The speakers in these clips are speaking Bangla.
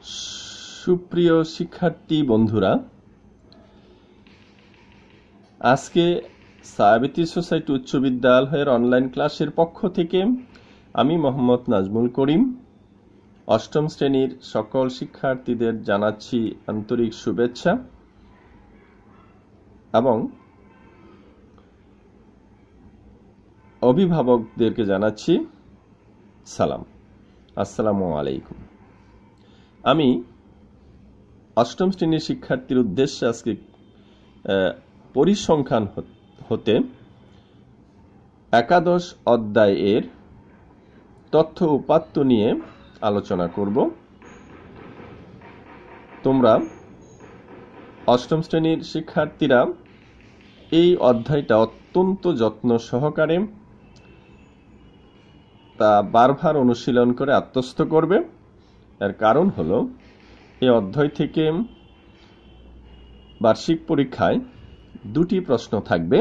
সুপ্রিয় শিক্ষার্থী বন্ধুরা, আজকে সায়াবিতি সোসাইটি উচ্চ বিদ্যালয়ের অনলাইন ক্লাসের পক্ষ থেকে আমি মোহাম্মদ নাজমুল করিম অষ্টম শ্রেণীর সকল শিক্ষার্থীদের জানাচ্ছি আন্তরিক শুভেচ্ছা এবং অভিভাবকদেরকে জানাচ্ছি সালাম। আসসালামু আলাইকুম। আমি অষ্টম শ্রেণীর শিক্ষার্থীর উদ্দেশ্যে আজকে পরিসংখ্যান হতে একাদশ অধ্যায়ের তথ্য উপাত্ত নিয়ে আলোচনা করব। তোমরা অষ্টম শ্রেণীর শিক্ষার্থীরা এই অধ্যায়টা অত্যন্ত যত্ন সহকারে তা বারবার অনুশীলন করে আত্মস্থ করবে। এর কারণ হলো এই অধ্যায় থেকে বার্ষিক পরীক্ষায় দুটি প্রশ্ন থাকবে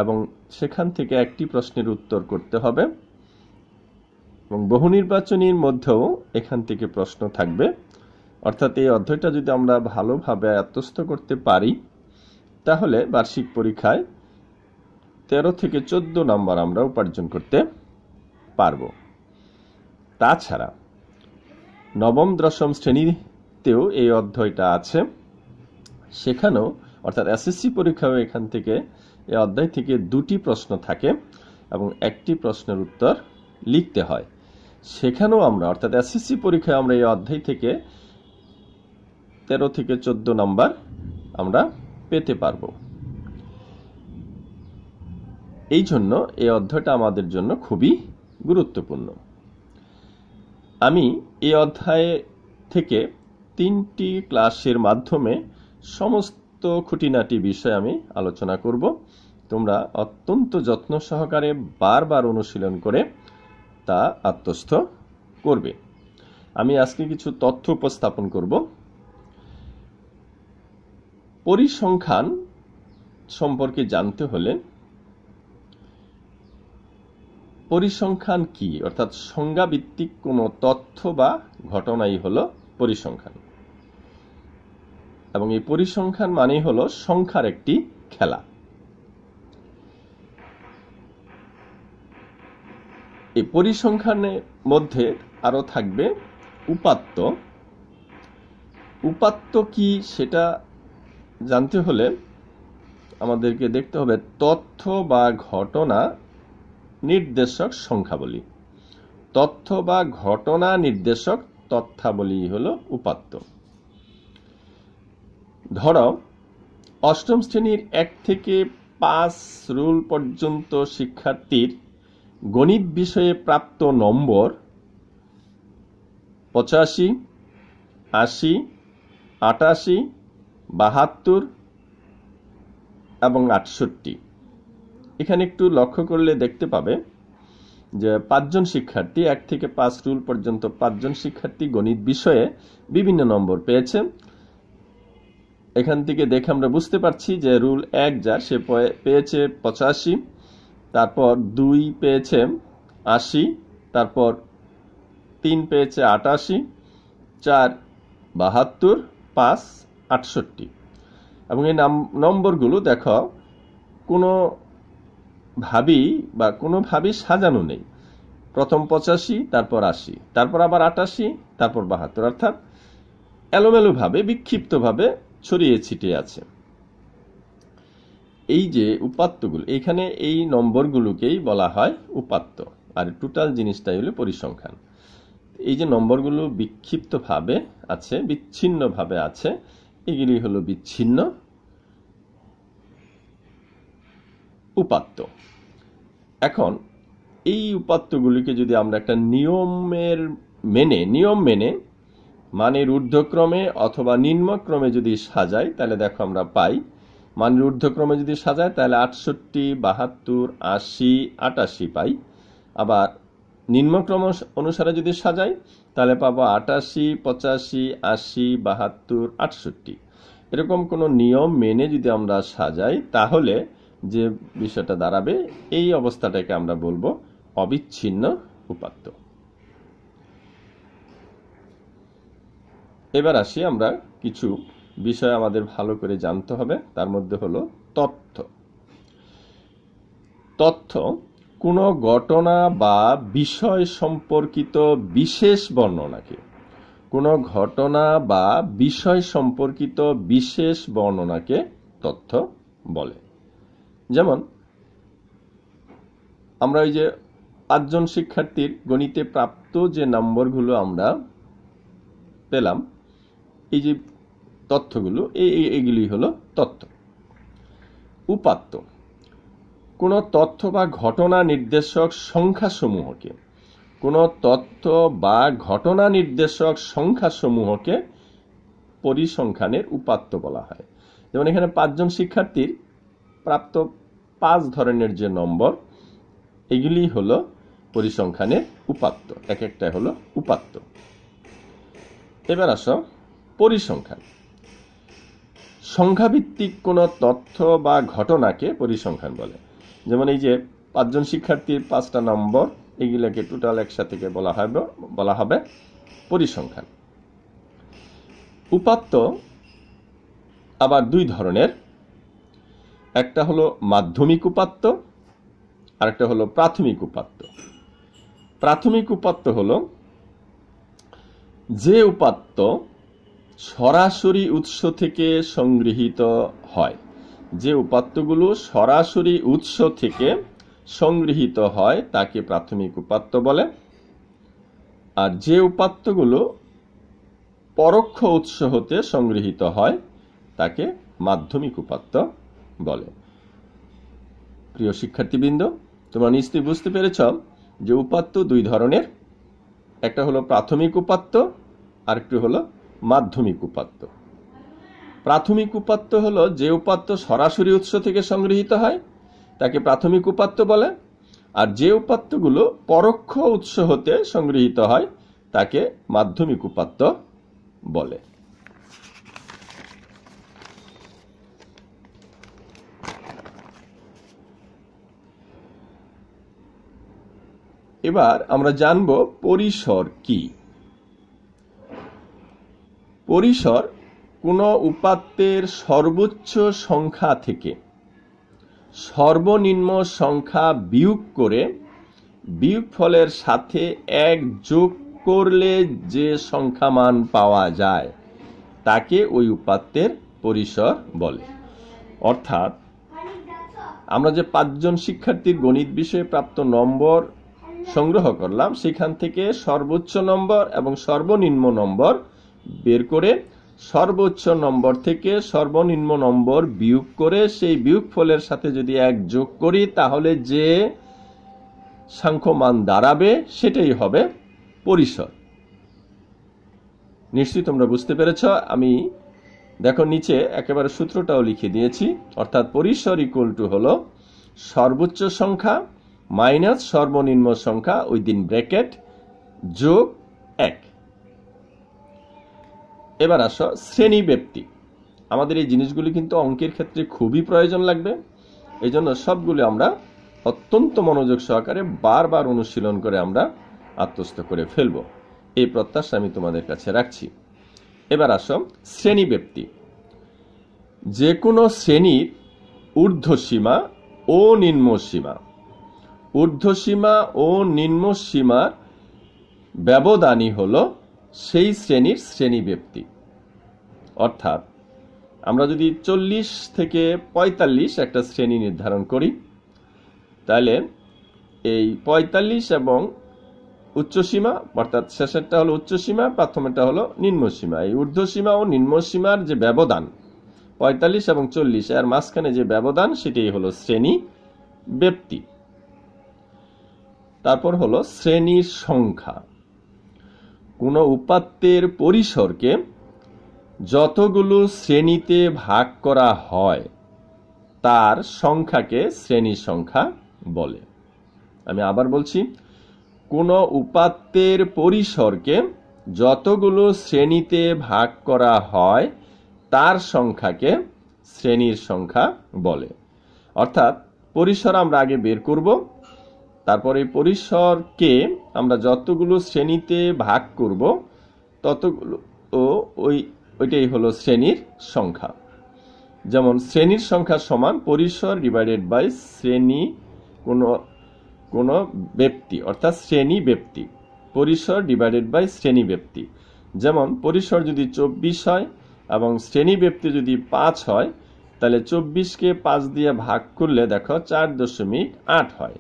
এবং সেখান থেকে একটি প্রশ্নের উত্তর করতে হবে এবং বহু নির্বাচনীর মধ্যেও এখান থেকে প্রশ্ন থাকবে। অর্থাৎ এই অধ্যায়টা যদি আমরা ভালোভাবে আত্মস্থ করতে পারি তাহলে বার্ষিক পরীক্ষায় 13 থেকে 14 নম্বর আমরা উপার্জন করতে পারব। তাছাড়া নবম দশম শ্রেণীতেও এই অধ্যায়টা আছে, সেখানেও অর্থাৎ এসএসসি পরীক্ষাও এখান থেকে এই অধ্যায় থেকে দুটি প্রশ্ন থাকে এবং একটি প্রশ্নের উত্তর লিখতে হয়। সেখানেও আমরা অর্থাৎ এসএসসি পরীক্ষায় আমরা এই অধ্যায় থেকে 13 থেকে 14 নম্বর আমরা পেতে পারব। এই জন্য এই অধ্যায়টা আমাদের জন্য খুবই গুরুত্বপূর্ণ। আমি এই অধ্যায়ে থেকে 3টি ক্লাসের মাধ্যমে সমস্ত খুঁটিনাটি বিষয় আমি আলোচনা করব। তোমরা অত্যন্ত যত্ন সহকারে বারবার অনুশীলন করে তা আত্মস্থ করবে। আমি আজকে কিছু তথ্য উপস্থাপন করব। পরিসংখ্যান সম্পর্কে জানতে হলে পরিসংখ্যান কি, অর্থাৎ সংজ্ঞাভিত্তিক কোনো তথ্য বা ঘটনাই হলো পরিসংখ্যান এবং এই পরিসংখ্যান মানেই হলো সংখ্যার একটি খেলা। এই পরিসংখ্যানের মধ্যে আরো থাকবে উপাত্ত। উপাত্ত কি সেটা জানতে হলে আমাদেরকে দেখতে হবে তথ্য বা ঘটনা নির্দেশক সংখ্যাবলী। তথ্য বা ঘটনা নির্দেশক তথ্যাবলী হলো উপাত্ত। ধরো অষ্টম শ্রেণীর 1 থেকে 5 রুল পর্যন্ত শিক্ষার্থীর গণিত বিষয়ে প্রাপ্ত নম্বর 85, 80, 88, 72 এবং 68। এখানে একটু লক্ষ্য করলে দেখতে পাবে যে 5 জন শিক্ষার্থী 1 থেকে 5 রুল পর্যন্ত 5 জন শিক্ষার্থী গণিত বিষয়ে বিভিন্ন নম্বর পেয়েছে। এখান থেকে দেখে আমরা বুঝতে পারছি যে রুল 1 যা সে পেয়েছে 85, তারপর 2 পেয়েছে 80, তারপর 3 পেয়েছে 88, 4 72, 5 68 এবং এই নম্বরগুলো দেখো কোনোভাবেই সাজানো নেই। প্রথম 85, তারপর 80, তারপর আবার 88, তারপর 72, অর্থাৎ এলোমেলোভাবে বিক্ষিপ্তভাবে ছড়িয়ে ছিটিয়ে আছে। এই যে উপাত্তগুলো, এখানে এই নম্বরগুলোকেই বলা হয় উপাত্ত, আর টোটাল জিনিসটাই হলো পরিসংখ্যান। এই যে নম্বরগুলো বিক্ষিপ্তভাবে আছে, বিচ্ছিন্নভাবে আছে, এগুলি হলো বিচ্ছিন্ন উপাত্ত। এখন এই উপাত্তগুলিকে যদি আমরা একটা নিয়ম মেনে মানের ঊর্ধ্বক্রমে অথবা নিম্নক্রমে যদি সাজাই তাহলে দেখো আমরা পাই, মানের ঊর্ধ্বক্রমে যদি সাজাই তাহলে 68, 72, 80, 88 পাই। আবার নিম্নক্রম অনুসারে যদি সাজাই তাহলে পাবো 88, 85, 80, 72, 68। এরকম কোনো নিয়ম মেনে যদি আমরা সাজাই তাহলে যে বিষয়টা দাঁড়াবে, এই অবস্থাটাকে আমরা বলবো অবিচ্ছিন্ন উপাত্ত। এবার আসি, আমরা কিছু বিষয় আমাদের ভালো করে জানতে হবে। তার মধ্যে হলো তথ্য। তথ্য কোনো ঘটনা বা বিষয় সম্পর্কিত বিশেষ বর্ণনাকে, কোনো ঘটনা বা বিষয় সম্পর্কিত বিশেষ বর্ণনাকে তথ্য বলে। যেমন আমরা ওই যে 5 জন শিক্ষার্থীর গণিতে প্রাপ্ত যে নম্বরগুলো আমরা পেলাম, এই যে তথ্যগুলো, এইগুলি হলো তথ্য। উপাত্ত কোনো তথ্য বা ঘটনা নির্দেশক সংখ্যাসমূহকে, কোনো তথ্য বা ঘটনা নির্দেশক সংখ্যাসমূহকে পরিসংখ্যানের উপাত্ত বলা হয়। যেমন এখানে 5 জন শিক্ষার্থীর প্রাপ্ত 5 ধরনের যে নম্বর, এগুলি হলো পরিসংখ্যানের উপাত্ত, এক একটা হলো উপাত্ত। এবার আসো পরিসংখ্যান। সংখ্যাভিত্তিক কোনো তথ্য বা ঘটনাকে পরিসংখ্যান বলে। যেমন এই যে 5 জন শিক্ষার্থীর 5টা নম্বর, এগুলোকে টোটাল একসাথে বলা হবে পরিসংখ্যান। উপাত্ত আবার 2 ধরনের, একটা হলো মাধ্যমিক উপাত্ত, আর একটা হলো প্রাথমিক উপাত্ত। প্রাথমিক উপাত্ত হলো যে উপাত্ত সরাসরি উৎস থেকে সংগৃহীত হয়, যে উপাত্তগুলো সরাসরি উৎস থেকে সংগৃহীত হয় তাকে প্রাথমিক উপাত্ত বলে। আর যে উপাত্তগুলো পরোক্ষ উৎস হতে সংগৃহীত হয় তাকে মাধ্যমিক উপাত্ত বলে। প্রিয় শিক্ষার্থীবৃন্দ, তোমরা নিশ্চয়ই বুঝতে পেরেছ যে উপাত্ত 2 ধরনের, একটা হলো প্রাথমিক উপাত্ত, আরেকটি হলো মাধ্যমিক উপাত্ত। প্রাথমিক উপাত্ত হলো যে উপাত্ত সরাসরি উৎস থেকে সংগৃহীত হয় তাকে প্রাথমিক উপাত্ত বলে, আর যে উপাত্তগুলো পরোক্ষ উৎস হতে সংগৃহীত হয় তাকে মাধ্যমিক উপাত্ত বলে। এবার আমরা জানব পরিসর কি। পরিসর কোনো উপাত্তের সর্বোচ্চ সংখ্যা থেকে সর্বনিম্ন সংখ্যা বিয়োগ করে বিয়োগফলের সাথে 1 যোগ করলে যে সংখ্যা মান পাওয়া যায় তাকে ওই উপাত্তের পরিসর বলে। অর্থাৎ আমরা যে 5 জন শিক্ষার্থীর গণিত বিষয়ে প্রাপ্ত নম্বর সংগ্রহ করলাম, সেখান থেকে সর্বোচ্চ নম্বর এবং সর্বনিম্ন নম্বর বের করে সর্বোচ্চ নম্বর থেকে সর্বনিম্ন নম্বর বিয়োগ করে সেই বিয়োগফলের সাথে যদি 1 যোগ করি তাহলে যে সংখ্যমান দাঁড়াবে সেটাই হবে পরিসর। নিশ্চয়ই তোমরা বুঝতে পেরেছ। আমি দেখো নিচে একেবারে সূত্রটাও লিখে দিয়েছি। অর্থাৎ পরিসর ইকুয়াল টু হলো সর্বোচ্চ সংখ্যা মাইনাস সর্বনিম্ন সংখ্যা উইদিন ব্র্যাকেট যোগ 1। এবার আসো শ্রেণী ব্যক্তি। আমাদের এই জিনিসগুলি কিন্তু অঙ্কের ক্ষেত্রে খুবই প্রয়োজন লাগবে, এই জন্য সবগুলো আমরা অত্যন্ত মনোযোগ সহকারে বারবার অনুশীলন করে আমরা আত্মস্থ করে ফেলব, এই প্রত্যাশা আমি তোমাদের কাছে রাখছি। এবার আসো শ্রেণী ব্যক্তি। যে কোনো শ্রেণীর ঊর্ধ্বসীমা ও নিম্নসীমা, ঊর্ধ্বসীমা ও নিম্নসীমার ব্যবধানই হলো সেই শ্রেণীর শ্রেণী ব্যক্তি। অর্থাৎ আমরা যদি 40 থেকে 45 একটা শ্রেণী নির্ধারণ করি, তাহলে এই 45 এবং উচ্চসীমা, অর্থাৎ শেষেরটা হলো উচ্চসীমা, প্রথমেরটা হলো নিম্নসীমা, এই ঊর্ধ্বসীমা ও নিম্নসীমার যে ব্যবধান 45 এবং 40 এর মাঝখানে যে ব্যবধান সেটাই হলো শ্রেণী ব্যক্তি। তারপর হলো শ্রেণীর সংখ্যা। কোনো উপাত্তের পরিসরকে যতগুলো শ্রেণীতে ভাগ করা হয় তার সংখ্যাকে শ্রেণীর সংখ্যা বলে। আমি আবার বলছি, কোনো উপাত্তের পরিসরকে যতগুলো শ্রেণীতে ভাগ করা হয় তার সংখ্যাকে শ্রেণীর সংখ্যা বলে। অর্থাৎ পরিসর আমরা আগে বের করব, তারপরে পরিসরকে আমরা যতগুলো শ্রেণীতে ভাগ করব ততগুলো ও ওইটাই হলো শ্রেণীর সংখ্যা। যেমন শ্রেণীর সংখ্যা সমান পরিসর ডিভাইডেড বাই শ্রেণী কোন ব্যক্তি, অর্থাৎ শ্রেণী ব্যক্তি। পরিসর ডিভাইডেড বাই শ্রেণী ব্যক্তি। যেমন পরিসর যদি 24 হয় এবং শ্রেণী ব্যক্তি যদি 5 হয়, তাহলে 24কে 5 দিয়ে ভাগ করলে দেখো 4.8 হয়।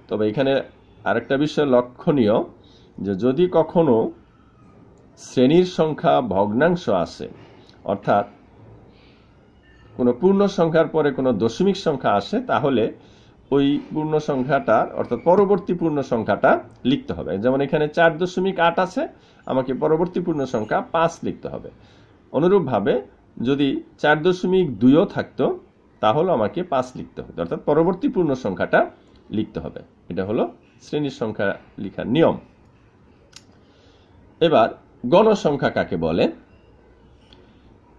তবে এখানে আরেকটা বিষয় লক্ষণীয়, যে যদি কখনো শ্রেণীর সংখ্যা ভগ্নাংশ আসে, অর্থাৎ কোনো পূর্ণ সংখ্যার পরে কোনো দশমিক সংখ্যা আসে, তাহলে ওই পূর্ণ সংখ্যাটার অর্থাৎ পরবর্তী পূর্ণ সংখ্যাটা লিখতে হবে। যেমন এখানে 4.8 আছে, আমাকে পরবর্তী পূর্ণ সংখ্যা 5 লিখতে হবে। অনুরূপভাবে যদি 4.2ও থাকতো, তাহলে আমাকে 5 লিখতে হবে, অর্থাৎ পরবর্তী পূর্ণ সংখ্যাটা লিখতে হবে। এটা হলো শ্রেণীর সংখ্যা লেখার নিয়ম। এবার গণসংখ্যা কাকে বলে?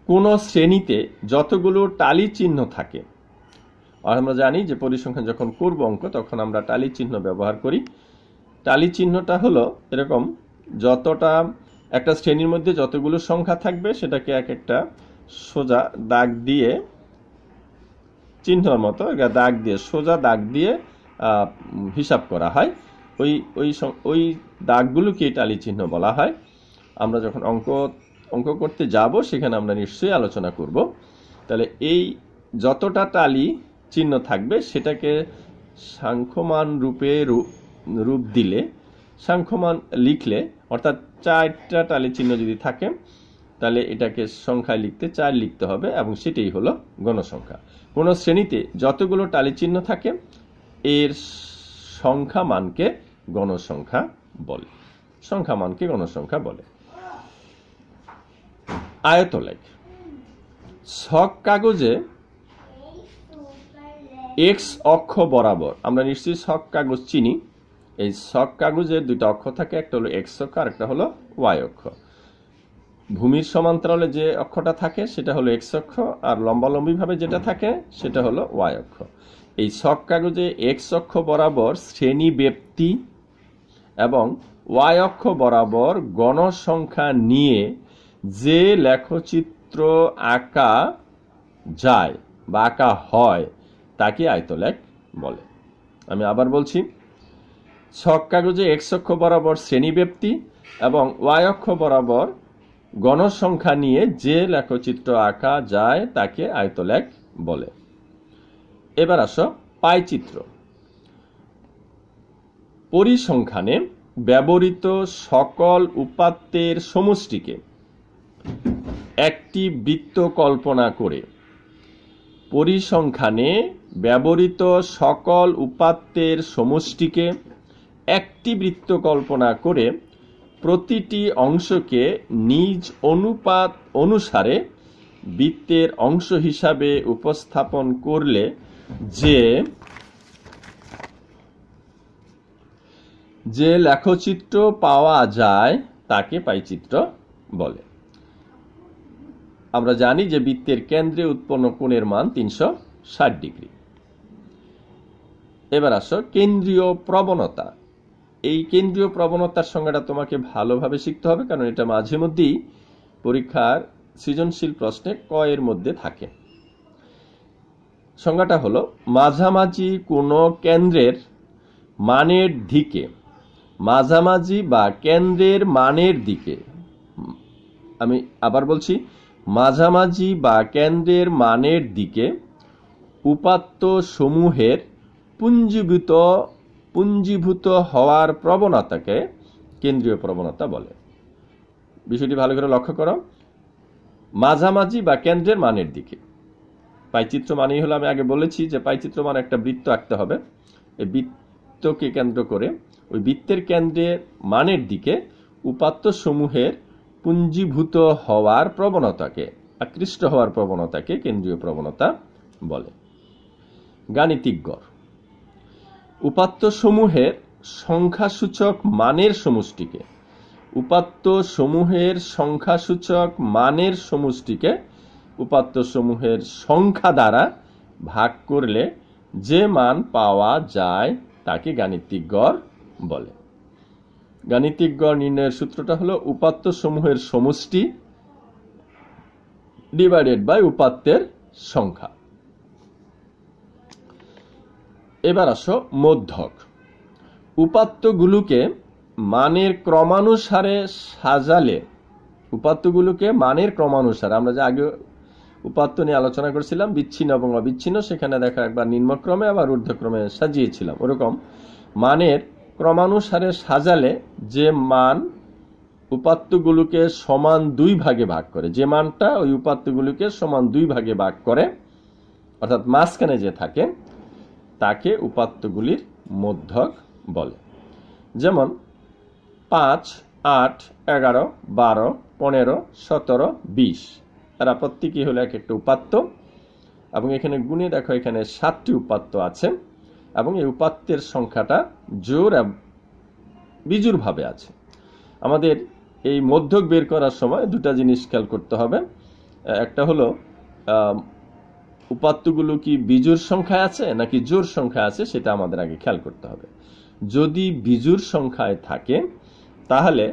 কোন শ্রেণীতে যতগুলো টালি চিহ্ন থাকে, আর আমরা জানি যে পরিসংখ্যান যখন করব অঙ্ক, তখন আমরা টালি চিহ্ন ব্যবহার করি। টালি চিহ্নটা হলো এরকম, যতটা একটা শ্রেণীর মধ্যে যতগুলো সংখ্যা থাকবে সেটাকে এক একটা সোজা দাগ দিয়ে, চিহ্নর মতো দাগ দিয়ে, সোজা দাগ দিয়ে হিসাব করা হয়। ওই দাগগুলোকে টালি চিহ্ন বলা হয়। আমরা যখন অঙ্ক করতে যাব সেখানে আমরা নিশ্চয়ই আলোচনা করব। তাহলে এই যতটা টালি চিহ্ন থাকবে সেটাকে সাংখ্যমান রূপ দিলে, সাংখ্যমান লিখলে, অর্থাৎ 4টা টালি চিহ্ন যদি থাকে তাহলে এটাকে সংখ্যায় লিখতে 4 লিখতে হবে, এবং সেটাই হলো গণসংখ্যা। কোন শ্রেণীতে যতগুলো টালি চিহ্ন থাকে এর সংখ্যা মানকে গণসংখ্যা বলে। সংখ্যা মানকে গণসংখ্যা বলে। আয়তলেখ। ছক কাগজে এক্স অক্ষ বরাবর, আমরা নিশ্চয়ই ছক কাগজ চিনি। এই ছক কাগজের দুইটা অক্ষ থাকে, একটা হলো এক্স অক্ষ আর একটা হলো ওয়াই অক্ষ। ভূমির সমান্তরালে যে অক্ষটা থাকে সেটা হলো এক্স অক্ষ, আর লম্বালম্বি ভাবে যেটা থাকে সেটা হলো ওয়াই অক্ষ। এই ছক কাগজে এক্স অক্ষ বরাবর শ্রেণী ব্যক্তি এবং ওয়াই অক্ষ বরাবর গণসংখ্যা নিয়ে যে লেখচিত্র আঁকা যায় বা আঁকা হয় তাকে আয়তলেখ বলে। আমি আবার বলছি, ছক কাগজে এক্স অক্ষ বরাবর শ্রেণী ব্যক্তি এবং ওয়াই অক্ষ বরাবর গণসংখ্যা নিয়ে যে লেখচিত্র আঁকা যায় তাকে আয়তলেখ বলে। এবার আসো পাইচিত্র। পরিসংখ্যানে ব্যবহৃত সকল উপাত্তের সমষ্টিকে একটি বৃত্ত কল্পনা করে, পরিসংখ্যানে ব্যবহৃত সকল উপাত্তের সমষ্টিকে একটি বৃত্ত কল্পনা করে প্রতিটি অংশকে নিজ অনুপাত অনুসারে বৃত্তের অংশ হিসাবে উপস্থাপন করলে যে লেখচিত্র পাওয়া যায় তাকে পাইচিত্র বলে। আমরা জানি যে বৃত্তের কেন্দ্রে উৎপন্ন কোণের মান 360 ডিগ্রি। এবার আসো কেন্দ্রীয় প্রবণতা। এই কেন্দ্রীয় প্রবণতার সংজ্ঞাটা তোমাকে ভালোভাবে শিখতে হবে, কারণ এটা মাঝে মধ্যেই পরীক্ষার সৃজনশীল প্রশ্নে ক এর মধ্যে থাকে। সংজ্ঞাটা হলো মাঝামাঝি কোনো কেন্দ্রের মানের দিকে, মাঝামাঝি বা কেন্দ্রের মানের দিকে, আমি আবার বলছি, মাঝামাঝি বা কেন্দ্রের মানের দিকে উপাত্ত সমূহের পুঞ্জীভূত হওয়ার প্রবণতাকে কেন্দ্রীয় প্রবণতা বলে। বিষয়টি ভালো করে লক্ষ্য করো, মাঝামাঝি বা কেন্দ্রের মানের দিকে। পাইচিত্র মানেই হলো, আমি আগে বলেছি যে পাইচিত্র মানে একটা বৃত্ত আঁকতে হবে। এই বৃত্তকে কেন্দ্র করে ওই বৃত্তের কেন্দ্রের মানের দিকে উপাত্ত সমূহের পুঞ্জীভূত হওয়ার প্রবণতাকে, আকৃষ্ট হওয়ার প্রবণতাকে কেন্দ্রীয় প্রবণতা বলে। গাণিতিক গড়। উপাত্ত সমূহের সংখ্যাসূচক মানের সমষ্টিকে, উপাত্ত সমূহের সংখ্যাসূচক মানের সমষ্টিকে উপাত্ত সমূহের সংখ্যা দ্বারা ভাগ করলে যে মান পাওয়া যায় তাকে গাণিতিক গড় বলে। গাণিতিক গড় নির্ণয়ের সূত্রটা হলো উপাত্ত সমূহের সমষ্টি ডিভাইডেড বাই উপাত্তের সংখ্যা। এবার আসো মধ্যক। উপাত্তগুলোকে মানের ক্রমানুসারে সাজালে, উপাত্তগুলোকে মানের ক্রমানুসারে, আমরা যে আগে উপাত্ত নিয়ে আলোচনা করেছিলাম বিচ্ছিন্ন এবং অবিচ্ছিন্ন, সেখানে দেখা একবার নিম্নক্রমে আবার ঊর্ধ্বক্রমে সাজিয়েছিলাম, ওরকম মানের ক্রমানুসারে সাজালে যে মান উপাত্তগুলোকে সমান দুই ভাগে ভাগ করে, যে মানটা ওই উপাত্তগুলোকে সমান দুই ভাগে ভাগ করে, অর্থাৎ মাঝখানে যে থাকে, তাকে উপাত্তগুলির মধ্যক বলে। যেমন 5, 8, 11, 12, 15, 17, 20 এরা প্রত্যেকই হলো এক একটা উপাত্ত, এবং এখানে গুণে দেখো এখানে 7টি উপাত্ত আছে, এবং এই উপাত্তের সংখ্যাটা জোড় বিজোড় ভাবে আছে। আমাদের এই মধ্যক বের করার সময় দুটা জিনিস খেয়াল করতে হবে। একটা হলো উপাত্তগুলো কি বিজোড় সংখ্যায় আছে নাকি জোড় সংখ্যায় আছে, সেটা আমাদের আগে খেয়াল করতে হবে। যদি বিজোড় সংখ্যায় থাকে তাহলে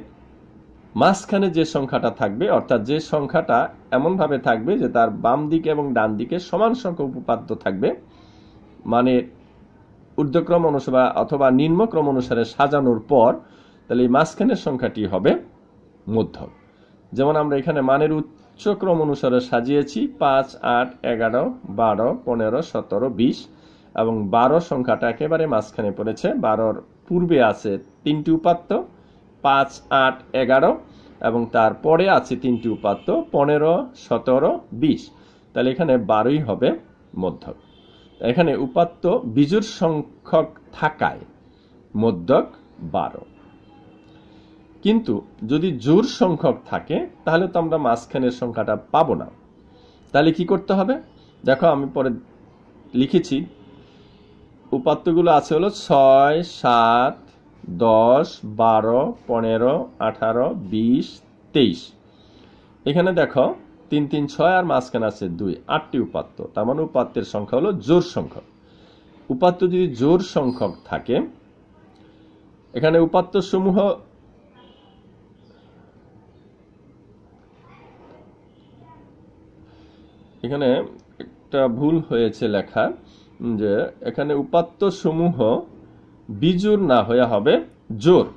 মাঝখানে যে সংখ্যাটা থাকবে, অর্থাৎ যে সংখ্যাটা এমন ভাবে থাকবে যে তার বাম দিকে এবং ডান দিকে সমান সংখ্যক উপাত্ত থাকবে, মানে ঊর্ধ্বক্রম অনুসারে অথবা নিম্নক্রম অনুসারে সাজানোর পর, তাহলে এই মাঝখানের সংখ্যাটি হবে মধ্যক। যেমন আমরা এখানে মানের উচ্চক্রম অনুসারে সাজিয়েছি 5, 8, 11, 12, 15, 17, 20, এবং 12 সংখ্যাটা একেবারে মাঝখানে পড়েছে। 12-র পূর্বে আছে 3টি উপাত্ত 5, 8, 11, এবং তারপরে আছে 3টি উপাত্ত 15, 17, 20, তাহলে এখানে 12ই হবে মধ্যক। এখানে উপাত্ত বিজোড় সংখ্যক থাকায় মধ্যক 12। কিন্তু যদি জোড় সংখ্যক থাকে তাহলে তো আমরা মাঝখানের সংখ্যাটা পাবো না। তাহলে কি করতে হবে দেখো, আমি পরে লিখেছি। উপাত্তগুলো আছে হলো 6, 7, 10, 12, 15, 18, 20, 23। এখানে দেখো 3, 3, 6 আর মাঝখানে আছে 2, 8টি উপাত্ত। তার মানে উপাত্তের সংখ্যা হলো জোড় সংখ্যক। উপাত্ত যদি জোড় সংখ্যক থাকে, এখানে উপাত্ত সমূহ এখানে একটা ভুল হয়েছে লেখা, যে এখানে উপাত্ত সমূহ বিজোড় না হয়ে হবে জোড়।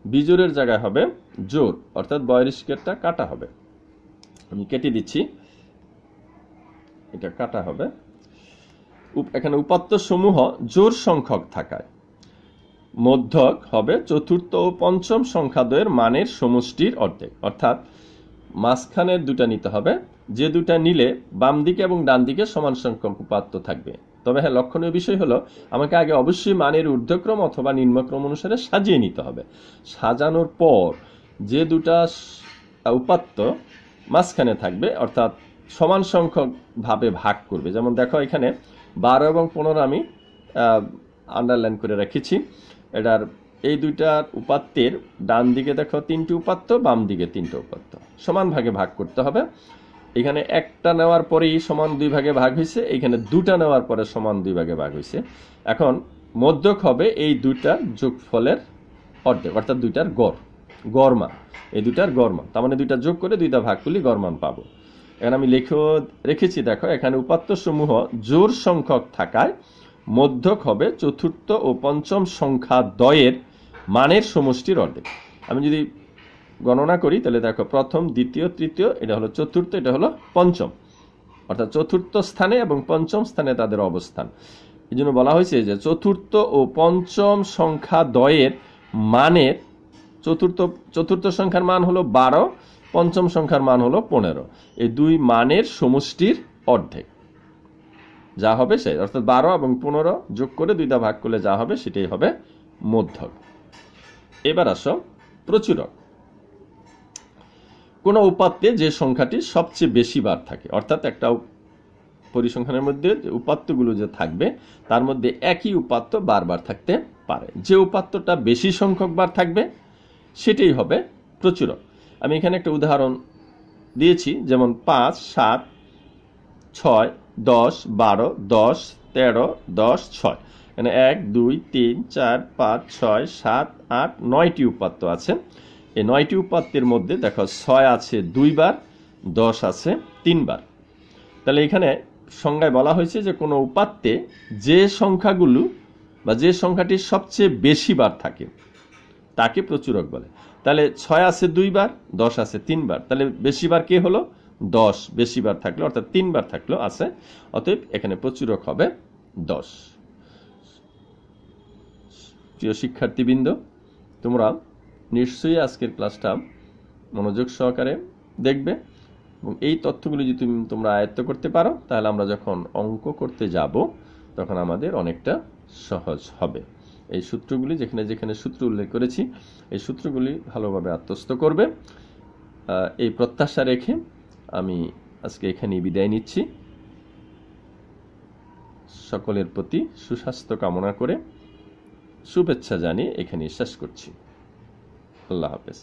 বিজোড়ের জায়গায় হবে জোড়, অর্থাৎ বহিষ্কারটা কাটা হবে। আমি কেটে দিচ্ছি, এটা কাটা হবে। এখানে উপাত্ত সমূহ জোড় সংখ্যক থাকায় মধ্যক হবে চতুর্থ ও পঞ্চম সংখ্যাদ্বয়ের মানের সমষ্টির অর্ধেক, অর্থাৎ মাঝখানের দুটা নিতে হবে, যে দুটা নিলে বাম দিকে এবং ডান দিকে সমান সংখ্যক উপাত্ত থাকবে। তবে হ্যাঁ, লক্ষণীয় বিষয় হলো আমাকে আগে অবশ্যই মানের ঊর্ধ্বক্রম অথবা নিম্নক্রম অনুসারে সাজিয়ে নিতে হবে। সাজানোর পর যে দুটা উপাত্ত মাঝখানে থাকবে, অর্থাৎ সমান সংখ্যক ভাবে ভাগ করবে। যেমন দেখো এখানে 12 এবং 15 আমি আন্ডারলাইন করে রেখেছি। এটার এই দুইটার উপাত্তের ডান দিকে দেখো 3টি উপাত্ত, বাম দিকে 3টা উপাত্ত, সমান ভাগে ভাগ করতে হবে। এখানে একটা নেওয়ার পরেই সমান 2 ভাগে ভাগ হয়েছে, এখানে দুটা নেওয়ার পরে সমান 2 ভাগে ভাগ হয়েছে। এখন মধ্যক হবে এই দুইটার যোগফলের অর্ধেক, অর্থাৎ দুইটার গড় মান, এই দুইটার গড় মান। তার মানে দুইটা যোগ করে দুইটা ভাগ করলে গড় মান পাবো। এখানে আমি লিখেও রেখেছি, দেখো এখানে উপাত্ত সমূহ জোড় সংখ্যক থাকায় মধ্যক হবে চতুর্থ ও পঞ্চম সংখ্যা দ্বয়ের মানের সমষ্টির অর্ধেক। আমি যদি গণনা করি তাহলে দেখো প্রথম, দ্বিতীয়, তৃতীয়, এটা হলো চতুর্থ, এটা হলো পঞ্চম, অর্থাৎ চতুর্থ স্থানে এবং পঞ্চম স্থানে তাদের অবস্থান। এই জন্য বলা হয়েছে যে চতুর্থ ও পঞ্চম সংখ্যা দ্বয়ের মানের, চতুর্থ সংখ্যার মান হলো 12, পঞ্চম সংখ্যার মান হলো 15, এই দুই মানের সমষ্টির অর্ধেক যা হবে সেই, অর্থাৎ 12 এবং 15 যোগ করে দুইটা ভাগ করলে যা হবে সেটাই হবে মধ্যক। এবার আসো প্রচুরক। কোন উপাত্তে যে সংখ্যাটি সবচেয়ে বেশি বার থাকে, অর্থাৎ একটা পরিসংখ্যানের মধ্যে উপাত্তগুলো যে থাকবে তার মধ্যে একই উপাত্ত বারবার থাকতে পারে। যে উপাত্তটা বেশি সংখ্যক বার থাকবে সেটাই হবে প্রচুরক। আমি এখানে একটা উদাহরণ দিয়েছি, যেমন 5, 7, 6, 10, 12, 10, 13, 10, 6। এখানে 1 2 3 4 5 6 7 8 9টি উপাত্ত আছে। এই 9টি উপাত্তের মধ্যে দেখো 6 আছে 2 বার, 10 আছে 3 বার। তাহলে এখানে সংজ্ঞায় বলা হয়েছে যে কোনো উপাত্তে যে সংখ্যাগুলো বা যে সংখ্যাটি সবচেয়ে বেশি বার থাকে তাকে প্রচুরক বলে। তাহলে 6 আছে 2 বার, 10 আছে 3 বার, তাহলে বেশি বার কে হলো? 10 বেশি বার থাকলো, অর্থাৎ 3 বার থাকলো আছে, অতএব এখানে প্রচুরক হবে 10। প্রিয় শিক্ষার্থীবৃন্দ, তোমরা নিশ্চয়ই আজকের ক্লাসটা মনোযোগ সহকারে দেখবে এবং এই তথ্যগুলি যদি তোমরা আয়ত্ত করতে পারো তাহলে আমরা যখন অঙ্ক করতে যাব তখন আমাদের অনেকটা সহজ হবে। এই সূত্রগুলি যেখানে যেখানে সূত্র উল্লেখ করেছি এই সূত্রগুলি ভালোভাবে আত্মস্থ করবে, এই প্রত্যাশা রেখে আমি আজকে এখানেই বিদায় নিচ্ছি। সকলের প্রতি সুস্বাস্থ্য কামনা করে শুভেচ্ছা জানিয়ে এখানেই শেষ করছি। আল্লাহ হাফেজ।